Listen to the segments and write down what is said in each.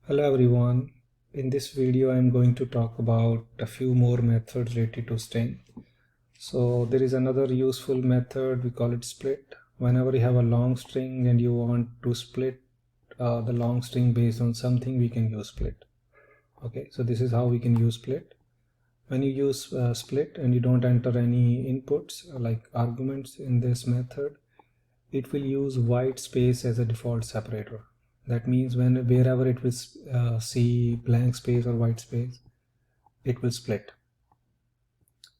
Hello everyone. In this video I am going to talk about a few more methods related to string. So there is another useful method, we call it split. Whenever you have a long string and you want to split the long string based on something, we can use split. Okay, so this is how we can use split. When you use split and you don't enter any inputs like arguments in this method, it will use white space as a default separator. That means wherever it will see blank space or white space, it will split.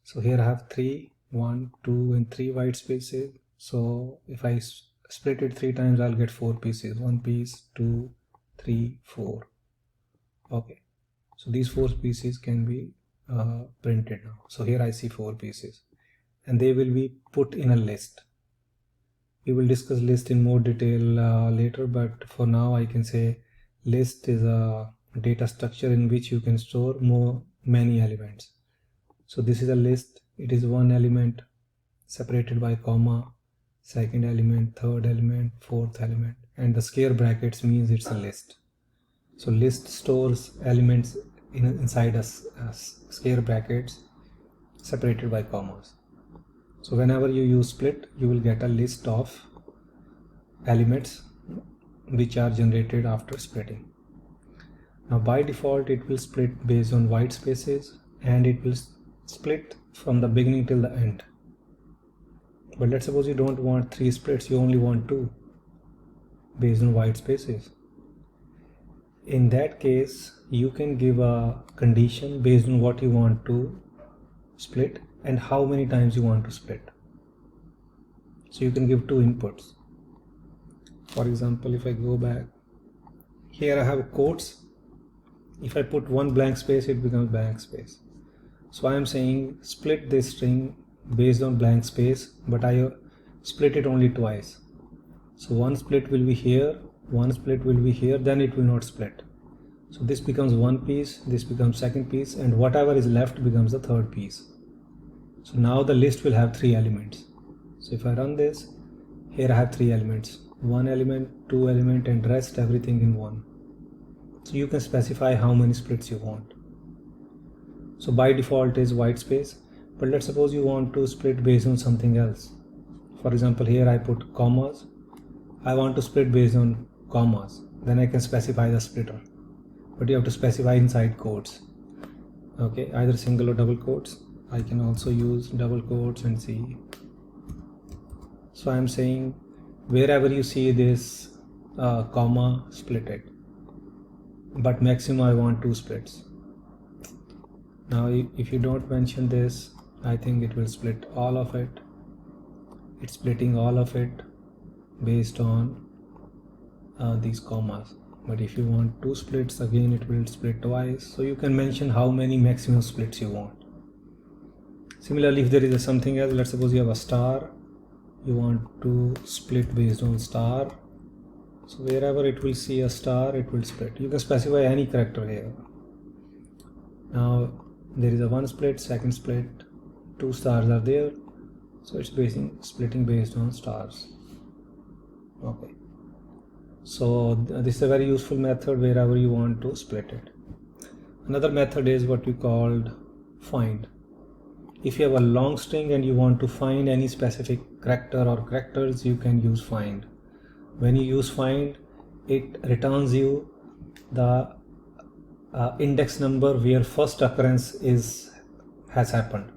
So here I have 3, 1, 2 and 3 white spaces. So if I split it 3 times, I'll get 4 pieces. 1 piece, 2, 3, 4. Okay, so these 4 pieces can be printed now. So here I see 4 pieces and they will be put in a list. We will discuss list in more detail later, but for now I can say list is a data structure in which you can store many elements. So this is a list. It is one element separated by comma, second element, third element, fourth element, and the square brackets means it's a list. So list stores elements inside a square brackets separated by commas. So whenever you use split, you will get a list of elements which are generated after splitting. Now by default it will split based on white spaces and it will split from the beginning till the end. But let's suppose you don't want 3 splits, you only want 2 based on white spaces. In that case, you can give a condition based on what you want to split and how many times you want to split. So you can give 2 inputs. For example, if I go back, here I have quotes. If I put 1 blank space, it becomes blank space. So I am saying split this string based on blank space, but I split it only twice. So one split will be here, one split will be here, then it will not split. So this becomes 1 piece, this becomes second piece, and whatever is left becomes the third piece. So now the list will have 3 elements. So if I run this, here I have 3 elements, 1 element, 2 element, and rest everything in 1. So you can specify how many splits you want. So by default is white space, but let's suppose you want to split based on something else. For example, here I put commas. I want to split based on commas. Then I can specify the splitter, but you have to specify inside quotes. Okay, either single or double quotes. I can also use double quotes and see. So I am saying wherever you see this comma, split it, but maximum I want 2 splits. Now if you don't mention this, I think it will split all of it. It's splitting all of it based on these commas. But if you want 2 splits, again it will split twice. So you can mention how many maximum splits you want. Similarly, if there is something else, let's suppose you have a star, you want to split based on star. So wherever it will see a star, it will split. You can specify any character here. Now there is a 1 split, second split, 2 stars are there. So it's splitting based on stars. Okay. So this is a very useful method wherever you want to split it. Another method is what we called find. If you have a long string and you want to find any specific character or characters, you can use find. When you use find, it returns you the index number where first occurrence has happened.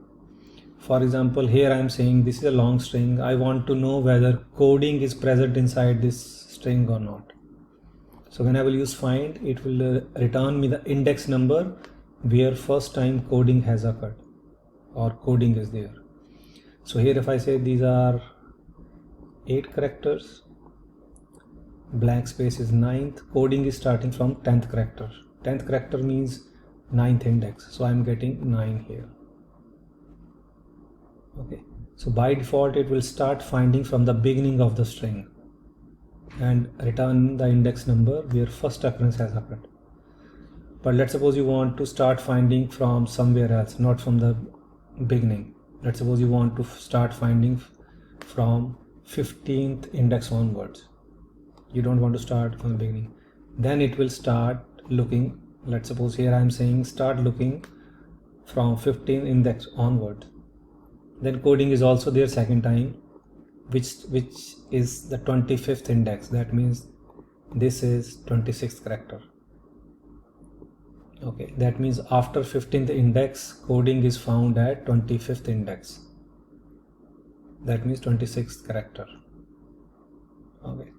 For example, here I am saying this is a long string. I want to know whether coding is present inside this string or not. So when I will use find, it will return me the index number where first time coding has occurred or coding is there. So here if I say these are 8 characters, blank space is 9th, coding is starting from 10th character. 10th character means 9th index, so I am getting 9 here. Okay, so by default it will start finding from the beginning of the string and return the index number where first occurrence has occurred. But let's suppose you want to start finding from somewhere else, not from the beginning. Let's suppose you want to start finding from 15th index onwards. You don't want to start from the beginning. Then it will start looking. Let's suppose here I am saying start looking from 15 index onward. Then coding is also there second time, which is the 25th index. That means this is 26th character. Okay, that means after 15th index, coding is found at 25th index. That means 26th character. Okay,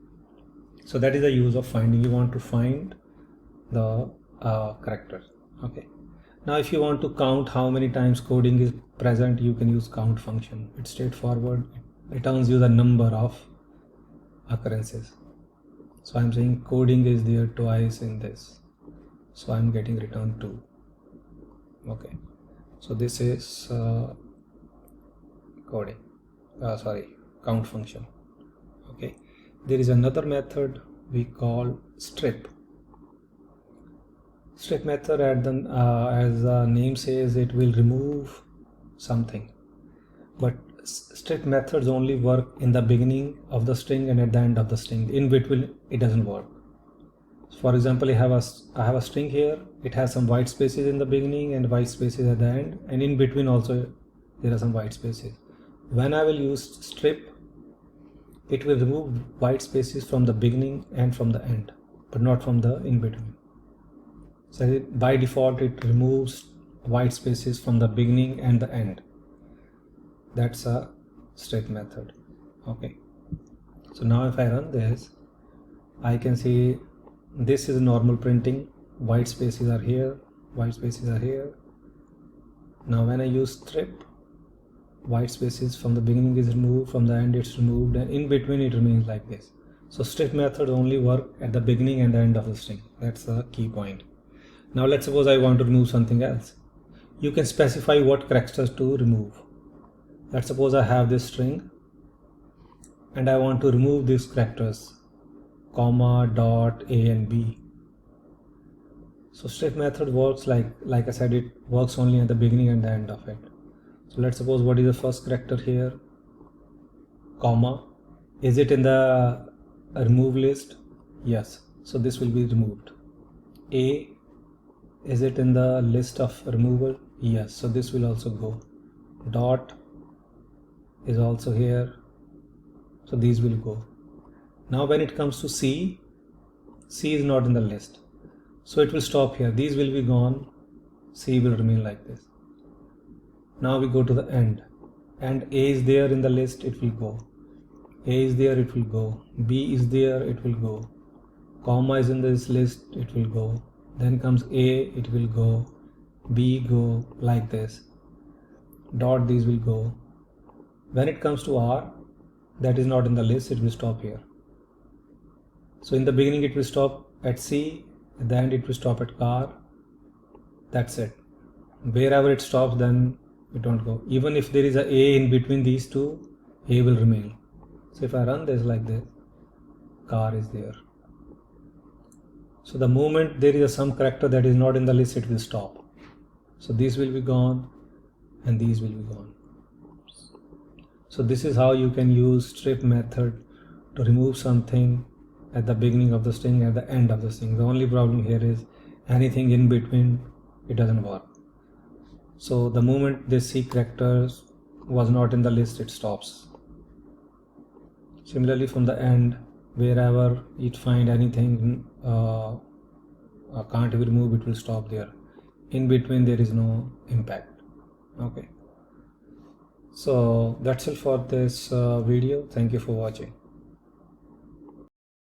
so that is the use of finding. You want to find the character. Okay, now if you want to count how many times coding is present, you can use count function. It's straightforward. It returns you the number of occurrences. So I'm saying coding is there twice in this, so I'm getting return 2. Okay, so this is count function. Okay, there is another method we call strip. Strip method as the name says, it will remove something, but strip methods only work in the beginning of the string and at the end of the string. In between it doesn't work. For example, I have a string here. It has some white spaces in the beginning and white spaces at the end, and in between also there are some white spaces. When I will use strip, it will remove white spaces from the beginning and from the end, but not from the in between. So by default it removes white spaces from the beginning and the end. That's a strip method. Okay, so now if I run this, I can see this is normal printing. White spaces are here, white spaces are here. Now when I use strip, white spaces from the beginning is removed, from the end it's removed, and in between it remains like this. So strip method only work at the beginning and the end of the string. That's the key point. Now let's suppose I want to remove something else. You can specify what characters to remove. Let's suppose I have this string and I want to remove these characters, comma, dot, a and b. So strip method works like I said, it works only at the beginning and the end of it. So let's suppose, what is the first character here? Comma. Is it in the remove list? Yes, so this will be removed. A, is it in the list of removal? Yes, so this will also go. Dot is also here, so these will go. Now when it comes to C, C is not in the list, so it will stop here. These will be gone, C will remain like this. Now we go to the end, and A is there in the list, it will go. A is there, it will go. B is there, it will go. Comma is in this list, it will go. Then comes A, it will go. B go, like this. Dot, these will go. When it comes to R, that is not in the list, it will stop here. So in the beginning it will stop at C, at the end it will stop at car. That's it. Wherever it stops, then it don't go. Even if there is a A in between these two, A will remain. So if I run this like this, car is there. So the moment there is some character that is not in the list, it will stop. So these will be gone and these will be gone. So this is how you can use strip method to remove something at the beginning of the string, at the end of the string. The only problem here is anything in between, it doesn't work. So the moment this C character was not in the list, it stops. Similarly from the end, wherever it find anything can't be removed, it will stop there. In between there is no impact. Okay, so that's it for this video. Thank you for watching.